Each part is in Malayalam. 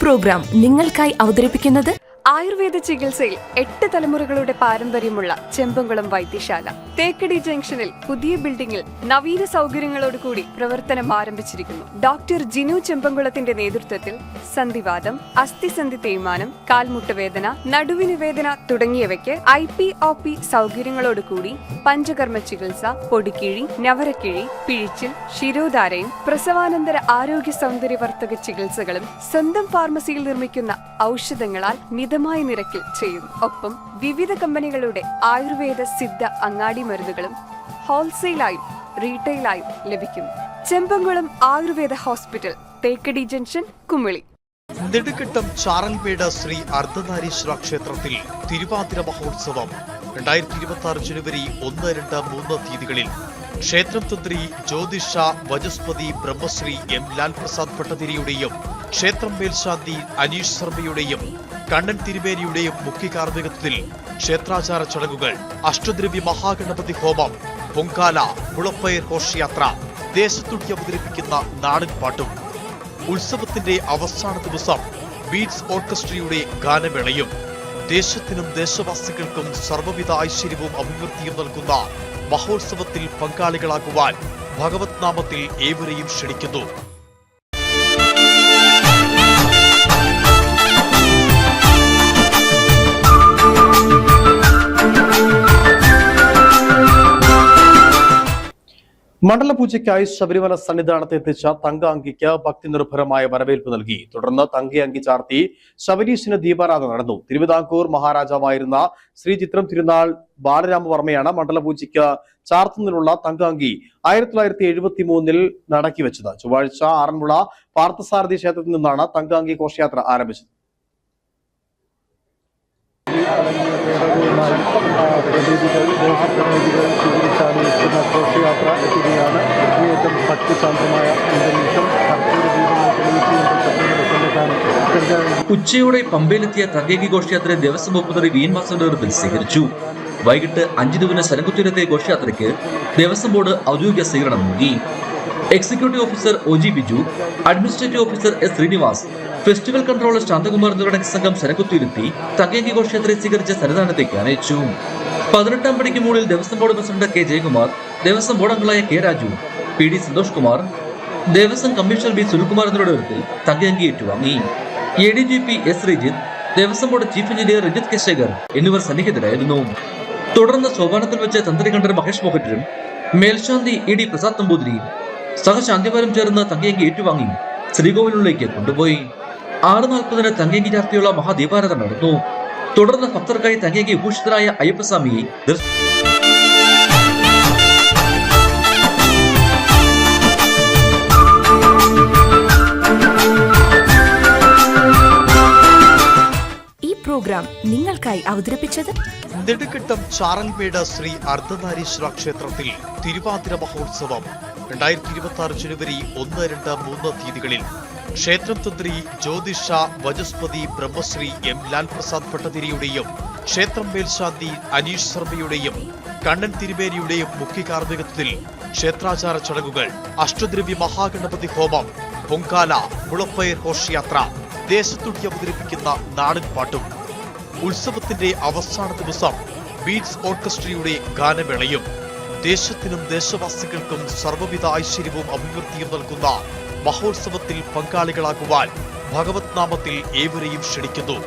പ്രോഗ്രാം നിങ്ങൾക്കായി അവതരിപ്പിക്കുന്നത് ആയുർവേദ ചികിത്സയിൽ 8 തലമുറകളുടെ പാരമ്പര്യമുള്ള ചെമ്പംകുളം വൈദ്യശാല. തേക്കടി ജംഗ്ഷനിൽ പുതിയ ബിൽഡിംഗിൽ നവീന സൗകര്യങ്ങളോടുകൂടി പ്രവർത്തനം ആരംഭിച്ചിരിക്കുന്നു. ഡോക്ടർ ജിനു ചെമ്പംകുളത്തിന്റെ നേതൃത്വത്തിൽ സന്ധിവാദം, അസ്ഥിസന്ധി തേയ്മാനം, കാൽമുട്ടുവേദന, നടുവിന് വേദന തുടങ്ങിയവയ്ക്ക് IPOP സൗകര്യങ്ങളോടുകൂടി പഞ്ചകർമ്മ ചികിത്സ, പൊടിക്കിഴി, നവരക്കിഴി, പിഴിച്ചിൽ, ശിരോധാരയും പ്രസവാനന്തര ആരോഗ്യ സൗന്ദര്യവർദ്ധക ചികിത്സകളും സ്വന്തം ഫാർമസിയിൽ നിർമ്മിക്കുന്ന ഔഷധങ്ങളാൽ മിതമായ നിരക്കിൽ ചെയ്യുന്നു. ഒപ്പം വിവിധ കമ്പനികളുടെ ആയുർവേദ സിദ്ധ അങ്ങാടി മരുന്നുകളും ഹോൾസെയിലായും റീറ്റെയിലായും ലഭിക്കുന്നു. Chembankulam Ayurveda hospital, Thekkady junction, Kumily. നെടുങ്കണ്ടം ചാറൽമേട് ശ്രീ അർദ്ധനാരീശ്വര ക്ഷേത്രത്തിൽ തിരുവാതിര മഹോത്സവം 2026 ജനുവരി 1, 2, 3 തീയതികളിൽ ക്ഷേത്രം തന്ത്രി ജ്യോതിഷ വചസ്പതി ബ്രഹ്മശ്രീ M. ലാൽ പ്രസാദ് ഭട്ടതിരിയുടെയും ക്ഷേത്രം മേൽശാന്തി അനീഷ് ശർമ്മയുടെയും കണ്ണൻ തിരുമേനിയുടെയും മുഖ്യ കാർമ്മികത്വത്തിൽ ക്ഷേത്രാചാര ചടങ്ങുകൾ, അഷ്ടദ്രവ്യ മഹാഗണപതി ഹോമം, പൊങ്കാല, മുളപ്പയർ ഘോഷയാത്ര, ദേശത്തുടി അവതരിപ്പിക്കുന്ന നാടൻ പാട്ടും, ഉത്സവത്തിന്റെ അവസാന ദിവസം ബീറ്റ്സ് ഓർക്കസ്ട്രയുടെ ഗാനമേളയും, ദേശത്തിനും ദേശവാസികൾക്കും സർവ്വവിധ ഐശ്വര്യവും അഭിവൃദ്ധിയും നൽകുന്ന മഹോത്സവത്തിൽ പങ്കാളികളാകുവാൻ ഭഗവത് നാമത്തിൽ ഏവരെയും ക്ഷണിക്കുന്നു. മണ്ഡലപൂജയ്ക്കായി ശബരിമല സന്നിധാനത്ത് എത്തിച്ച തങ്കഅങ്കിക്ക് ഭക്തി നിർഭരമായ വരവേൽപ്പ് നൽകി. തുടർന്ന് തങ്കയങ്കി ചാർത്തി ശബരീശിന് ദീപാരാധന നടന്നു. തിരുവിതാംകൂർ മഹാരാജാവായിരുന്ന ശ്രീ ചിത്രം തിരുനാൾ ബാലരാമവർമ്മയാണ് മണ്ഡലപൂജയ്ക്ക് ചാർത്തുന്നതിനുള്ള തങ്കഅങ്കി 1973 നടക്കി വെച്ചത്. ചൊവ്വാഴ്ച ആറന്മുള പാർത്ഥസാരഥി ക്ഷേത്രത്തിൽ നിന്നാണ് തങ്കഅങ്കി ഘോഷയാത്ര ആരംഭിച്ചത്. ഘോഷയാത്ര എത്തുകയാണ്. ഏറ്റവും ഭക്തിശാന്തമായ അന്തരീക്ഷം. ഉച്ചയോടെ പമ്പയിലെത്തിയ തങ്കയങ്കി ഘോഷയാത്രയെ ദേവസ്വം വകുപ്പ് മന്ത്രി VN വാസവന്റെ നേതൃത്വത്തിൽ സ്വീകരിച്ചു. വൈകിട്ട് 5 ശരംകുത്തിയിലെത്തിയ ഘോഷയാത്രയ്ക്ക് ദേവസ്വം ബോർഡ് ഔദ്യോഗിക സ്വീകരണം നൽകി. Executive officer OG Biju, administrative officer S. Srinivas, festival controller Santhakumar എന്നിവരടങ്ങിയ സംഘം ശരംകുത്തിയിലെത്തി തങ്കയങ്കി ഘോഷയാത്രയെ സ്വീകരിച്ച് സന്നിധാനത്തേക്ക് അനയിച്ചു. 18-ാം പടിക്ക് മുകളിൽ Devaswom board president K. Jayakumar, Devaswom board അംഗങ്ങളായ K. Raju, PD. Santhosh Kumar, Devaswom commissioner B. Sunilkumar എന്നിവരുടെ നേതൃത്വത്തിൽ തങ്കയങ്കി ഏറ്റുവാങ്ങി. ADGP S. Sreejith, Devaswom board chief engineer Ranjith K. Sekhar എന്നിവർ സന്നിഹിതരായിരുന്നു. തുടർന്ന് സോപാനത്തിൽ വെച്ച് തന്ത്രി കണ്ഠർ മഹേഷ് മോഹറ്റരും മേൽശാന്തി ED പ്രസാദ് നമ്പൂതിരിയും സഹശാന്തിമാരും ചേർന്ന് തങ്കയങ്കി ഏറ്റുവാങ്ങി ശ്രീകോവിലുള്ളിലേക്ക് കൊണ്ടുപോയി. 6:40 തങ്കയങ്കി ചാർത്തിയുള്ള മഹാദീപാരാധന നടന്നു. തുടർന്ന് ഭക്തർക്കായി തങ്കയങ്കി വിഭൂഷിതനായ അയ്യപ്പസ്വാമിയെ ഈ പ്രോഗ്രാം നിങ്ങൾക്കായി അവതരിപ്പിച്ചത് നെടുങ്കണ്ടം ചാറൽമേട് ശ്രീ അർദ്ധനാരീശ്വര ക്ഷേത്രത്തിൽ തിരുവാതിര മഹോത്സവം 2026 ജനുവരി 1, 2, 3 തീയതികളിൽ ക്ഷേത്രം തന്ത്രി ജ്യോതിഷ വചസ്പതി ബ്രഹ്മശ്രീ M. ലാൽ പ്രസാദ് ഭട്ടതിരിയുടെയും ക്ഷേത്രം മേൽശാന്തി അനീഷ് ശർമ്മയുടെയും കണ്ണൻ തിരുമേനിയുടെയും മുഖ്യ കാർമ്മികത്വത്തിൽ ക്ഷേത്രാചാര ചടങ്ങുകൾ, അഷ്ടദ്രവ്യ മഹാഗണപതി ഹോമം, പൊങ്കാല, മുളപ്പയർ ഘോഷയാത്ര, ദേശത്തുടി അവതരിപ്പിക്കുന്ന നാടൻ പാട്ടും, ഉത്സവത്തിന്റെ അവസാന ദിവസം ബീറ്റ്സ് ഓർക്കസ്ട്രയുടെ ഗാനമേളയും, ദേശത്തിനും ദേശവാസികൾക്കും സർവ്വവിധ ഐശ്വര്യവും അഭിവൃദ്ധിയും നൽകുന്ന മഹോത്സവത്തിൽ പങ്കാളികളാകുവാൻ ഭഗവത് നാമത്തിൽ ഏവരെയും ക്ഷണിക്കുന്നു.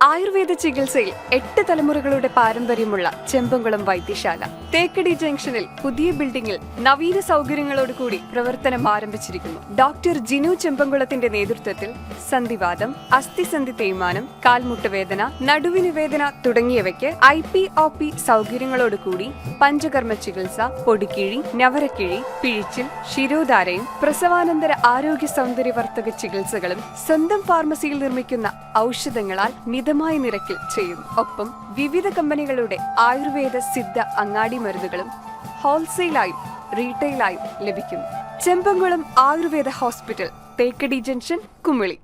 ആയുർവേദ ചികിത്സയിൽ 8 തലമുറകളുടെ പാരമ്പര്യമുള്ള ചെമ്പംകുളം വൈദ്യശാല. തേക്കടി ജംഗ്ഷനിൽ പുതിയ ബിൽഡിംഗിൽ നവീന സൗകര്യങ്ങളോടുകൂടി പ്രവർത്തനം ആരംഭിച്ചിരിക്കുന്നു. ഡോക്ടർ ജിനു ചെമ്പംകുളത്തിന്റെ നേതൃത്വത്തിൽ സന്ധിവാദം, അസ്ഥിസന്ധി തേയ്മാനം, കാൽമുട്ടുവേദന, നടുവിന് വേദന തുടങ്ങിയവയ്ക്ക് IPOP സൗകര്യങ്ങളോടുകൂടി പഞ്ചകർമ്മ ചികിത്സ, പൊടിക്കിഴി, നവരക്കിഴി, പിഴിച്ചിൽ, ശിരോധാരയും പ്രസവാനന്തര ആരോഗ്യ സൗന്ദര്യവർദ്ധക ചികിത്സകളും സ്വന്തം ഫാർമസിയിൽ നിർമ്മിക്കുന്ന ഔഷധങ്ങളാൽ മിതമായ നിരക്കിൽ ചെയ്യുന്നു. ഒപ്പം വിവിധ കമ്പനികളുടെ ആയുർവേദ സിദ്ധ അങ്ങാടി മരുന്നുകളും ഹോൾസെയിലായും റീറ്റെയിലായും ലഭിക്കുന്നു. Chembankulam Ayurveda hospital, Thekkady junction, Kumily.